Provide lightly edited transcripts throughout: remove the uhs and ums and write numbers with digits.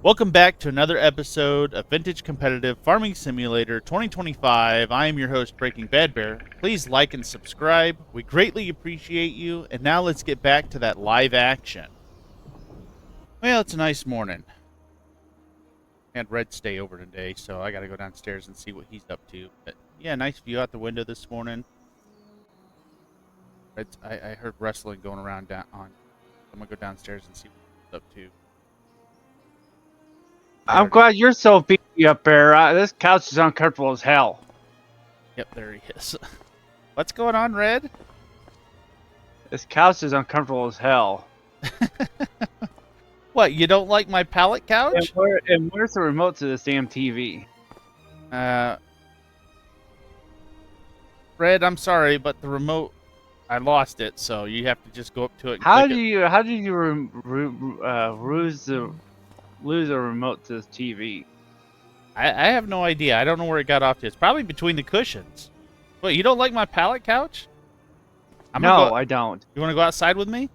Welcome back to another episode of Vintage Competitive Farming Simulator 2025. I am your host, Breaking Bad Bear. Please like and subscribe. We greatly appreciate you. And now let's get back to that live action. Well, it's a nice morning. Had Red stay over today, so I got to go downstairs and see what he's up to. But yeah, nice view out the window this morning. I heard wrestling going around down on. I'm going to go downstairs and see what he's up to. I'm glad you're so beefy up there. This couch is uncomfortable as hell. Yep, there he is. What's going on, Red? This couch is uncomfortable as hell. What, you don't like my pallet couch? And where's the remote to this damn TV? Red, I'm sorry, but the remote, I lost it, so you have to just go up to it and How click do it. you lose a remote to this TV? I have no idea. I don't know where it got off to. It's probably between the cushions. Wait, you don't like my pallet couch? No, I don't. You want to go outside with me?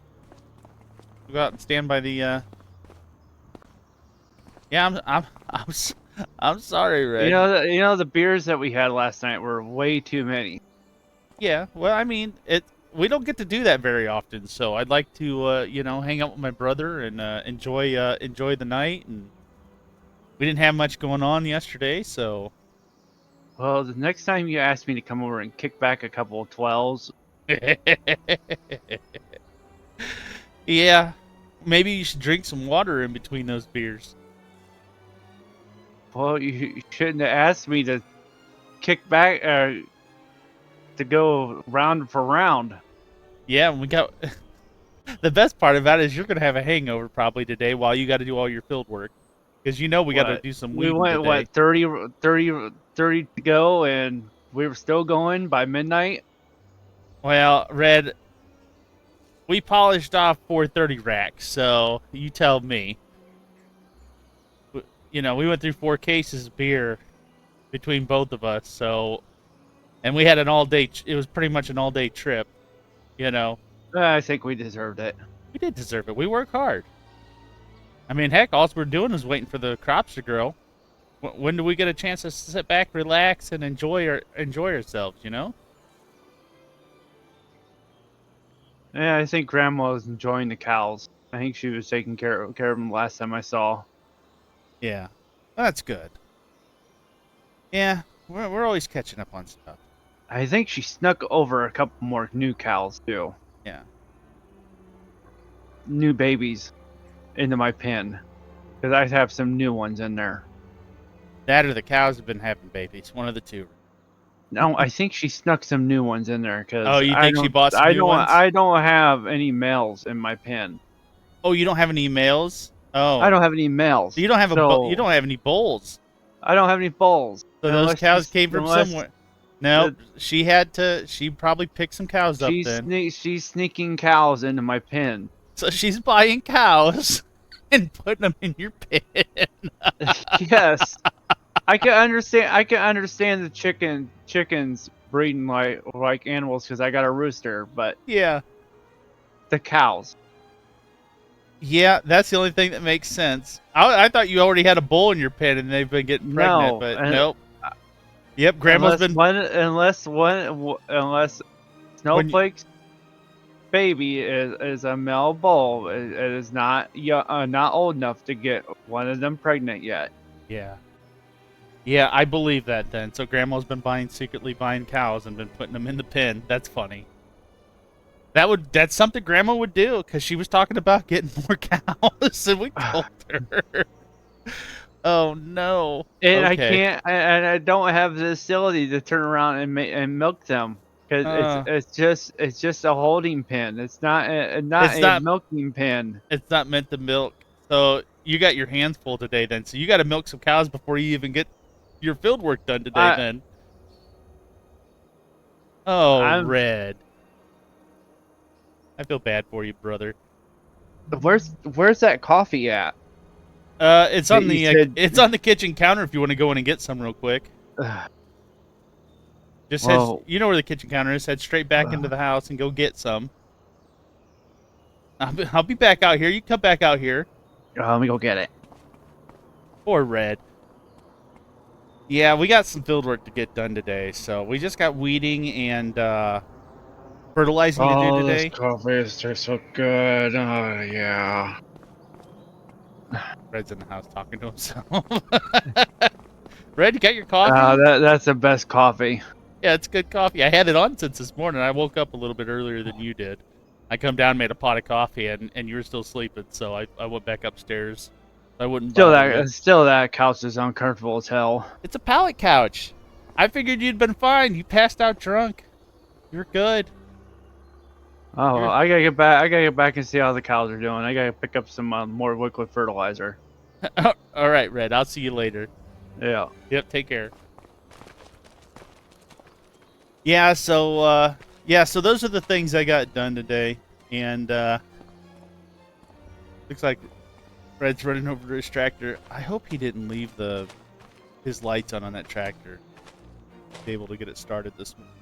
We'll go out and stand by the, Yeah, I'm sorry, Red. You know the beers that we had last night were way too many. Yeah, well, I mean, we don't get to do that very often, so I'd like to, hang out with my brother and enjoy the night. And we didn't have much going on yesterday, so. Well, the next time you ask me to come over and kick back a couple of 12s. Yeah, maybe you should drink some water in between those beers. Well, you shouldn't have asked me to kick back, to go round for round. Yeah, we got. The best part about it is you're gonna have a hangover probably today while you got to do all your field work, because we got to do some weeding We went, today. 30 to go, and we were still going by midnight. Well, Red, we polished off 430 racks, so you tell me. We went through 4 cases of beer between both of us, so, and we had an all-day. It was pretty much an all-day trip, I think we deserved it. We did deserve it. We work hard. I mean, heck, all we're doing is waiting for the crops to grow. When do we get a chance to sit back, relax, and enjoy ourselves? Yeah, I think Grandma was enjoying the cows. I think she was taking care of them last time I saw. Yeah, that's good. Yeah, we're always catching up on stuff. I think she snuck over a couple more new cows too. Yeah. New babies into my pen, because I have some new ones in there. That or the cows have been having babies. One of the two. No, I think she snuck some new ones in there. Oh, you think she bought some new ones? I don't have any males in my pen. Oh, you don't have any males? Oh, I don't have any males. You don't have you don't have any bulls. I don't have any bulls. So those cows came from somewhere. No, she probably picked some cows up then. She's sneaking cows into my pen. So she's buying cows and putting them in your pen. Yes. I can understand the chickens breeding like animals because I got a rooster, but yeah, the cows. Yeah, that's the only thing that makes sense. I thought you already had a bull in your pen and they've been getting pregnant, but nope. Yep, Grandma's unless Snowflake's baby is a male bull. It is not old enough to get one of them pregnant yet. Yeah. Yeah, I believe that then. So Grandma's been secretly buying cows and been putting them in the pen. That's funny. That's something Grandma would do, because she was talking about getting more cows, and we told her. Oh no! And okay. I don't have the facility to turn around and milk them, because it's just a holding pen. It's not a milking pen. It's not meant to milk. So you got your hands full today, then. So you got to milk some cows before you even get your field work done today, then. Oh, Red. I feel bad for you, brother. Where's that coffee at? It's on the kitchen counter if you want to go in and get some real quick. Just you know where the kitchen counter is. Head straight back into the house and go get some. I'll be back out here. You come back out here. Let me go get it. Poor Red. Yeah, we got some field work to get done today, so we just got weeding and fertilizing to do today. This coffee tastes so good. Oh, yeah. Red's in the house talking to himself. Red, you got your coffee? That's the best coffee. Yeah, it's good coffee. I had it on since this morning. I woke up a little bit earlier than you did. I come down, made a pot of coffee, and you were still sleeping, so I went back upstairs. I wouldn't bother you. Still that couch is uncomfortable as hell. It's a pallet couch. I figured you'd been fine. You passed out drunk. You're good. Oh, well, I gotta get back. I gotta get back and see how the cows are doing. I gotta pick up some more liquid fertilizer. All right, Red. I'll see you later. Yeah. Yep. Take care. Yeah. So so those are the things I got done today, and looks like Red's running over to his tractor. I hope he didn't leave his lights on that tractor. Be able to get it started this morning.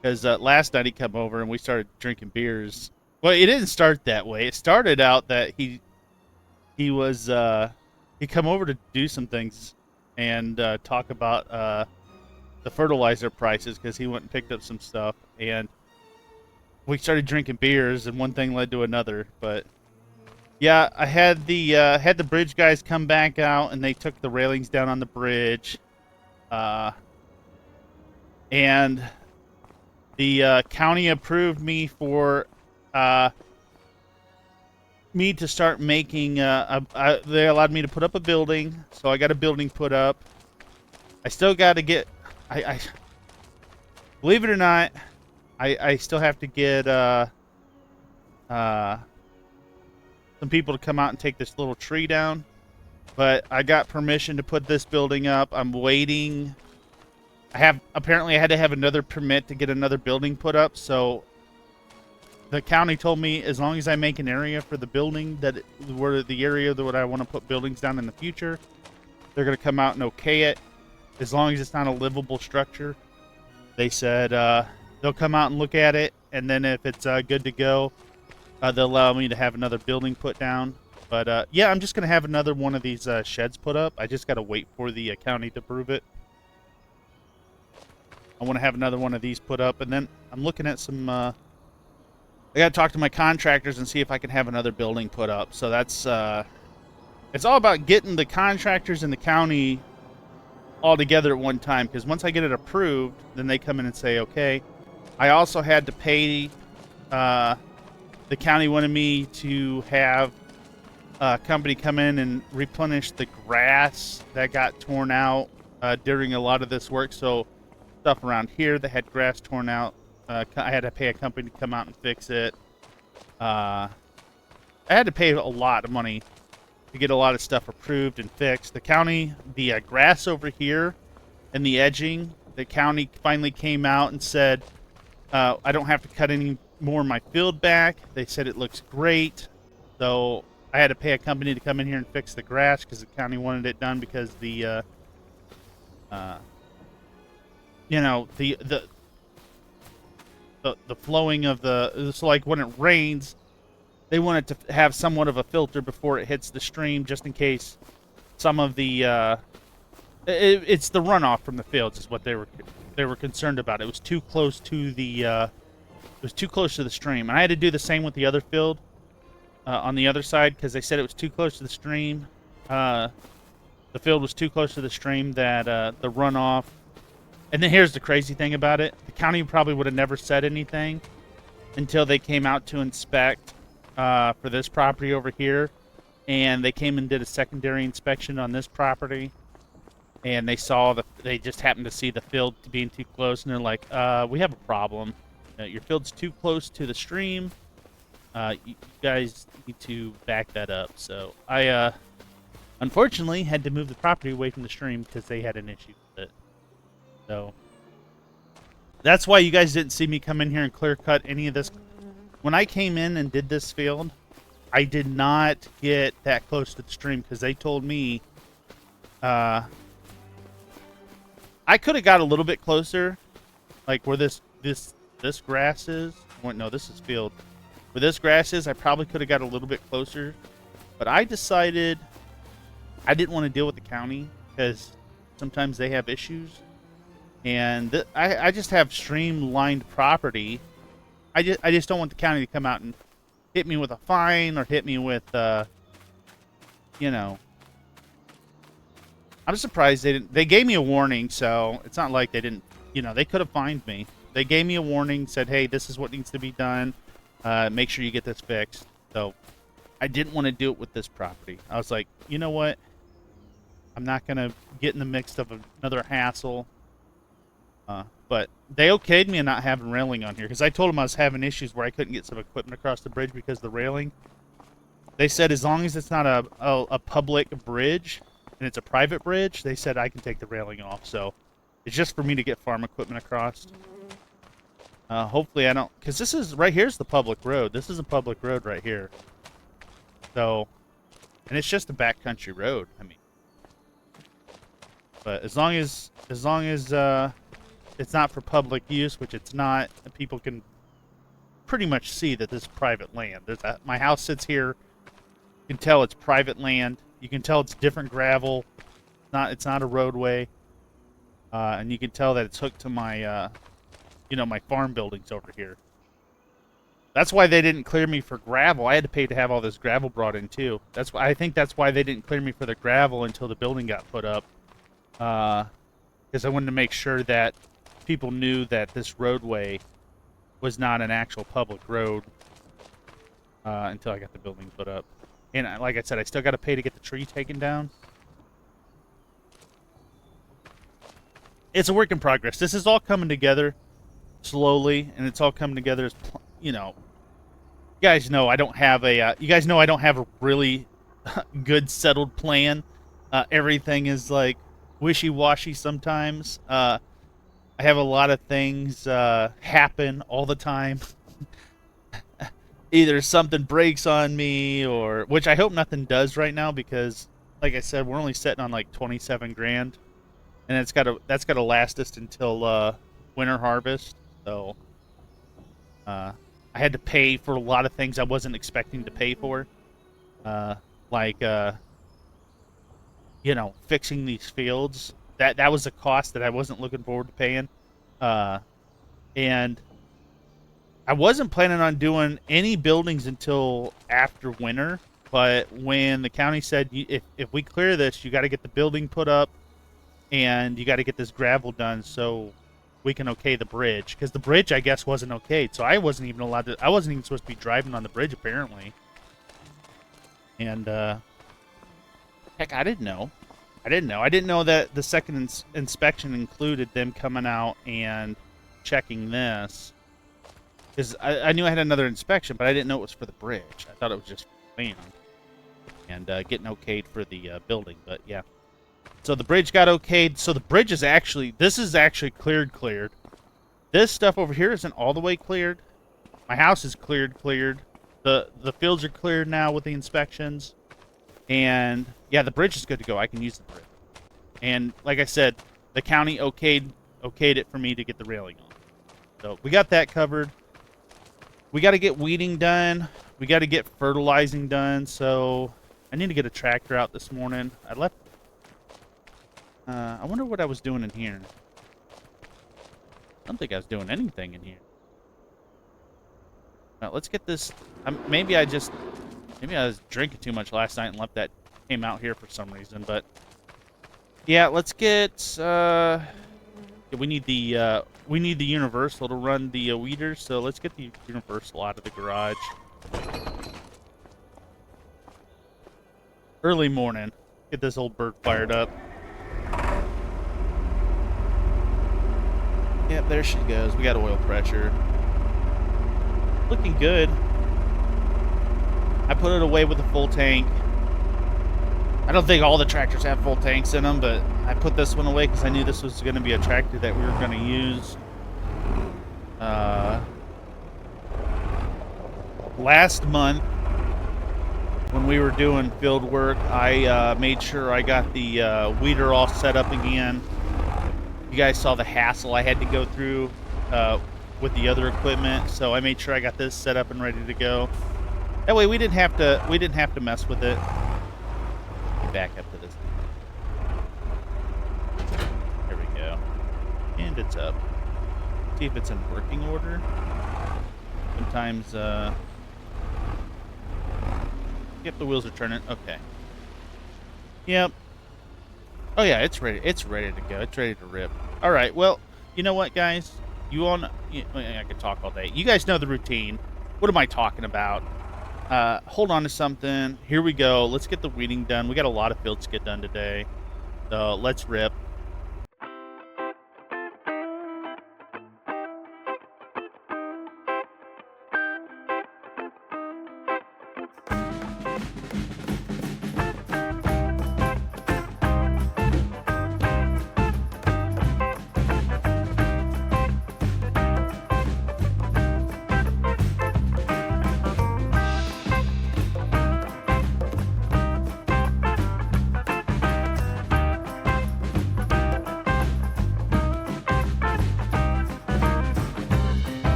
Because last night he come over and we started drinking beers. Well, it didn't start that way. It started out that he come over to do some things and talk about the fertilizer prices because he went and picked up some stuff, and we started drinking beers and one thing led to another. But yeah, I had the bridge guys come back out and they took the railings down on the bridge, and the county approved me for me to start making. They allowed me to put up a building, so I got a building put up. I still got to get. I believe it or not, I still have to get some people to come out and take this little tree down. But I got permission to put this building up. I'm waiting. Apparently I had to have another permit to get another building put up, so the county told me as long as I make an area for the building where the area that I want to put buildings down in the future, they're going to come out and okay it, as long as it's not a livable structure. They said they'll come out and look at it, and then if it's good to go, they'll allow me to have another building put down. But yeah, I'm just going to have another one of these sheds put up. I just got to wait for the county to approve it. I want to have another one of these put up, and then I'm looking at some. I got to talk to my contractors and see if I can have another building put up. So that's. It's all about getting the contractors and the county all together at one time. Because once I get it approved, then they come in and say, okay. I also had to pay. The county wanted me to have a company come in and replenish the grass that got torn out during a lot of this work. So. Stuff around here that had grass torn out. I had to pay a company to come out and fix it. I had to pay a lot of money to get a lot of stuff approved and fixed. The county, the grass over here and the edging, the county finally came out and said, I don't have to cut any more of my field back. They said it looks great. So I had to pay a company to come in here and fix the grass because the county wanted it done because the you know, the flowing of so like when it rains, they want it to have somewhat of a filter before it hits the stream, just in case some of the it's the runoff from the fields is what they were concerned about. It was too close to the stream, and I had to do the same with the other field on the other side because they said it was too close to the stream. The field was too close to the stream that the runoff. And then here's the crazy thing about it. The county probably would have never said anything until they came out to inspect for this property over here. And they came and did a secondary inspection on this property. And they just happened to see the field being too close. And they're like, we have a problem. Your field's too close to the stream. You guys need to back that up. So I, unfortunately, had to move the property away from the stream because they had an issue with it. So that's why you guys didn't see me come in here and clear cut any of this. When I came in and did this field, I did not get that close to the stream because they told me I could have got a little bit closer, like where this grass is. Wait, no, this is field. Where this grass is, I probably could have got a little bit closer, but I decided I didn't want to deal with the county because sometimes they have issues. And I just have streamlined property. I just don't want the county to come out and hit me with a fine or hit me with, you know. I'm surprised they didn't. They gave me a warning, so it's not like they didn't. You know, they could have fined me. They gave me a warning, said, "Hey, this is what needs to be done. Make sure you get this fixed." So I didn't want to do it with this property. I was like, you know what? I'm not gonna get in the mix of another hassle. But they okayed me not having railing on here because I told them I was having issues where I couldn't get some equipment across the bridge because of the railing. They said as long as it's not a public bridge and it's a private bridge, they said I can take the railing off. So it's just for me to get farm equipment across. Hopefully I don't, because this is right here's the public road. This is a public road right here. So, and it's just a backcountry road. I mean, but as long as it's not for public use, which it's not, people can pretty much see that this is private land. My house sits here. You can tell it's private land. You can tell it's different gravel. It's not a roadway. And you can tell that it's hooked to my, my farm buildings over here. That's why they didn't clear me for gravel. I had to pay to have all this gravel brought in too. I think that's why they didn't clear me for the gravel until the building got put up. Because I wanted to make sure that people knew that this roadway was not an actual public road until I got the building put up. And like I said, I still got to pay to get the tree taken down. It's a work in progress. This is all coming together slowly, and it's all coming together as, you guys know I don't have a really good settled plan. Everything is like wishy-washy sometimes. I have a lot of things happen all the time. Either something breaks on me, or which I hope nothing does right now, because like I said, we're only sitting on like 27 grand, and that's gotta last us until winter harvest. So I had to pay for a lot of things I wasn't expecting to pay for, like fixing these fields. That was a cost that I wasn't looking forward to paying, and I wasn't planning on doing any buildings until after winter. But when the county said if we clear this, you got to get the building put up, and you got to get this gravel done so we can okay the bridge, because the bridge I guess wasn't okayed, so I wasn't even supposed to be driving on the bridge apparently. And heck, I didn't know. I didn't know that the second inspection included them coming out and checking this. Because I knew I had another inspection, but I didn't know it was for the bridge. I thought it was just for land and getting okayed for the building. But yeah, so the bridge got okayed. So the bridge is this is actually cleared. This stuff over here isn't all the way cleared. My house is cleared. The fields are cleared now with the inspections. And yeah, the bridge is good to go. I can use the bridge. And like I said, the county okayed it for me to get the railing on. So we got that covered. We got to get weeding done. We got to get fertilizing done. So I need to get a tractor out this morning. I wonder what I was doing in here. I don't think I was doing anything in here. Now, let's get this. Maybe I was drinking too much last night and left that came out here for some reason. But yeah, let's get. We need the universal to run the weeders. So let's get the universal out of the garage. Early morning. Get this old bird fired up. Yep, there she goes. We got oil pressure. Looking good. I put it away with a full tank. I don't think all the tractors have full tanks in them, but I put this one away because I knew this was going to be a tractor that we were going to use. Last month, when we were doing field work, I made sure I got the weeder all set up again. You guys saw the hassle I had to go through with the other equipment, so I made sure I got this set up and ready to go. That way we didn't have to mess with it. Get back up to this There we go. And it's up. See if it's in working order. Sometimes, yep, the wheels are turning. Okay. Yep. Oh yeah, it's ready. It's ready to go. It's ready to rip. All right. Well, you know what, guys? You all know, I could talk all day. You guys know the routine. What am I talking about? Hold on to something. Here we go. Let's get the weeding done. We got a lot of fields to get done today. So let's rip.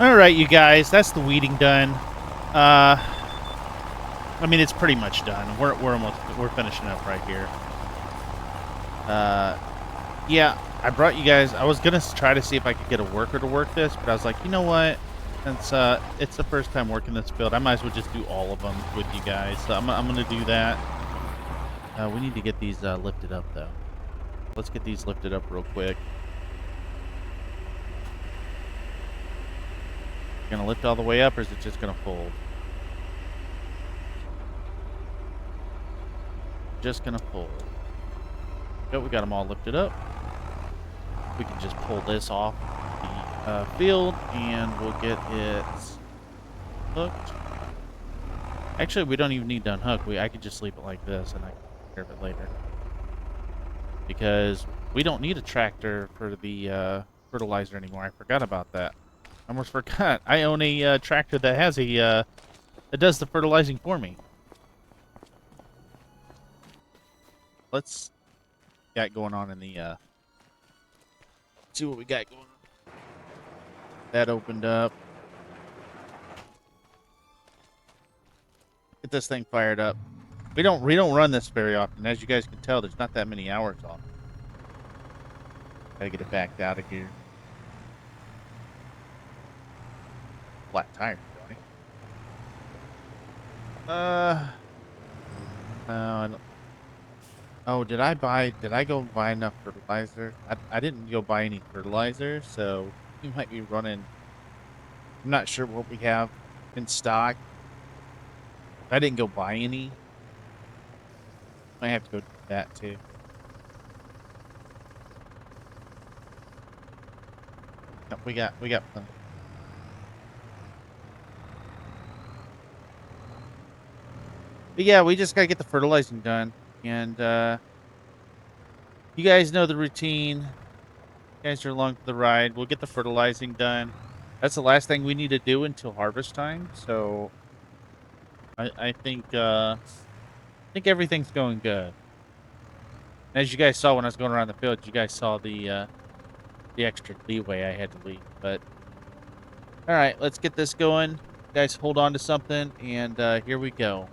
All right, you guys, that's the weeding done. I mean, it's pretty much done. We're finishing up right here. Yeah, I brought you guys. I was gonna try to see if I could get a worker to work this, but I was like, you know what? Since it's the first time working this field, I might as well just do all of them with you guys. So I'm gonna do that. We need to get these lifted up though. Let's get these lifted up real quick. Gonna lift all the way up, or is it just gonna fold? Just gonna fold. Go, we got them all lifted up. We can just pull this off the field, and we'll get it hooked. Actually, we don't even need to unhook. I could just leave it like this, and I can take care of it later. Because we don't need a tractor for the fertilizer anymore. I forgot about that. I almost forgot. I own a tractor that has that does the fertilizing for me. Let's got going on in the see what we got going on. That opened up. Get this thing fired up. We don't run this very often. As you guys can tell, there's not that many hours on it. Gotta get it backed out of here. Flat tire, don't I? I don't. Oh, did I go buy enough fertilizer? I didn't go buy any fertilizer, so we might be running. I'm not sure what we have in stock. I didn't go buy any. Might have to go do that too. No, we got plenty. But yeah, we just gotta get the fertilizing done, and you guys know the routine. You guys are along for the ride. We'll get the fertilizing done. That's the last thing we need to do until harvest time. So I think everything's going good. As you guys saw when I was going around the field, you guys saw the extra leeway I had to leave. But all right, let's get this going. You guys, hold on to something, and here we go.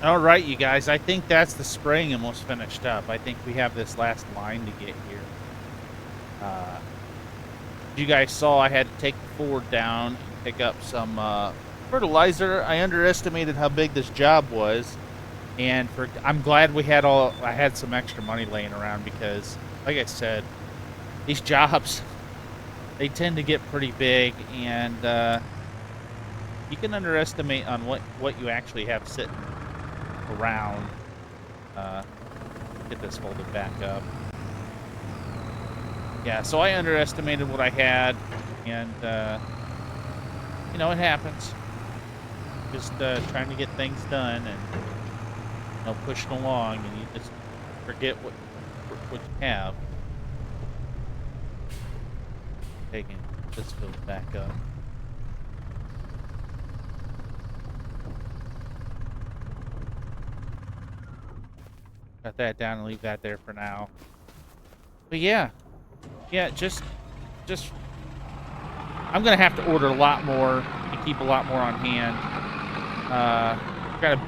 All right, you guys, I think that's the spraying almost finished up. I think we have this last line to get here. You guys saw I had to take the Ford down and pick up some fertilizer. I underestimated how big this job was, and I'm glad I had some extra money laying around because, like I said, these jobs, they tend to get pretty big, and you can underestimate on what you actually have sitting around. Get this folded back up. Yeah, so I underestimated what I had, and you know, it happens. Just trying to get things done and, you know, pushing along, and you just forget what you have. Taking this filled back up. Got that down and leave that there for now. But yeah, just I'm gonna have to order a lot more and keep a lot more on hand.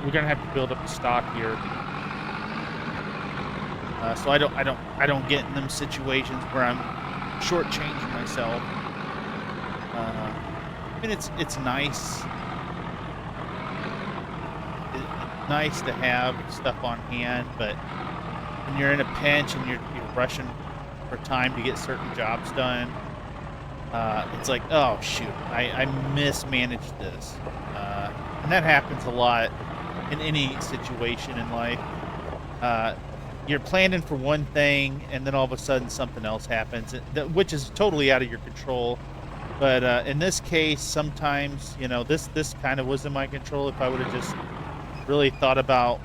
We're gonna have to build up the stock here, so I don't get in them situations where I'm shortchanging myself. I mean, it's nice. It's nice to have stuff on hand, but when you're in a pinch and you're rushing for time to get certain jobs done, it's like, oh shoot, I mismanaged this, and that happens a lot in any situation in life. You're planning for one thing, and then all of a sudden something else happens, which is totally out of your control. But in this case, sometimes, you know, this kind of was in my control. If I would have just really thought about,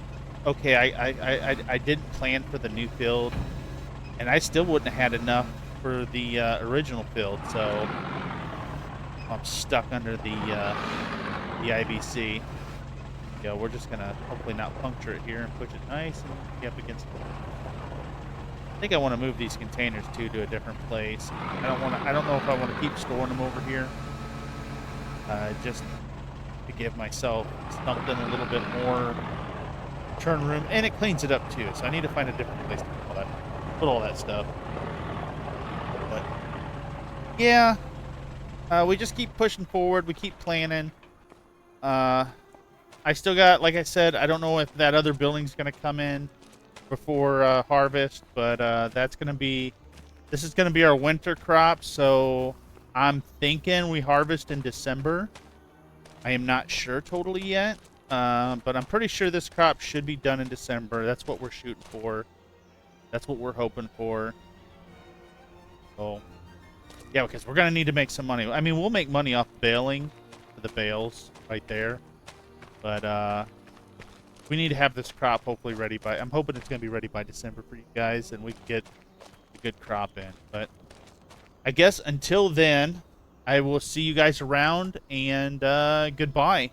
okay, I didn't plan for the new field, and I still wouldn't have had enough for the original field, so I'm stuck under the IBC. Yeah, we're just gonna hopefully not puncture it here and push it nice and get up against it. I think I want to move these containers too to a different place. I don't know if I want to keep storing them over here. Just to give myself something a little bit more turn room, and it cleans it up too. So I need to find a different place to put all that stuff. But yeah, we just keep pushing forward. We keep planning. I still got, like I said, I don't know if that other building's going to come in before harvest, but this is going to be our winter crop, so I'm thinking we harvest in December. I am not sure totally yet, but I'm pretty sure this crop should be done in December. That's what we're shooting for. That's what we're hoping for. So, yeah, because we're going to need to make some money. I mean, we'll make money off baling for the bales right there. But we need to have this crop hopefully ready by... I'm hoping it's going to be ready by December for you guys, and we can get a good crop in. But I guess until then, I will see you guys around, and goodbye.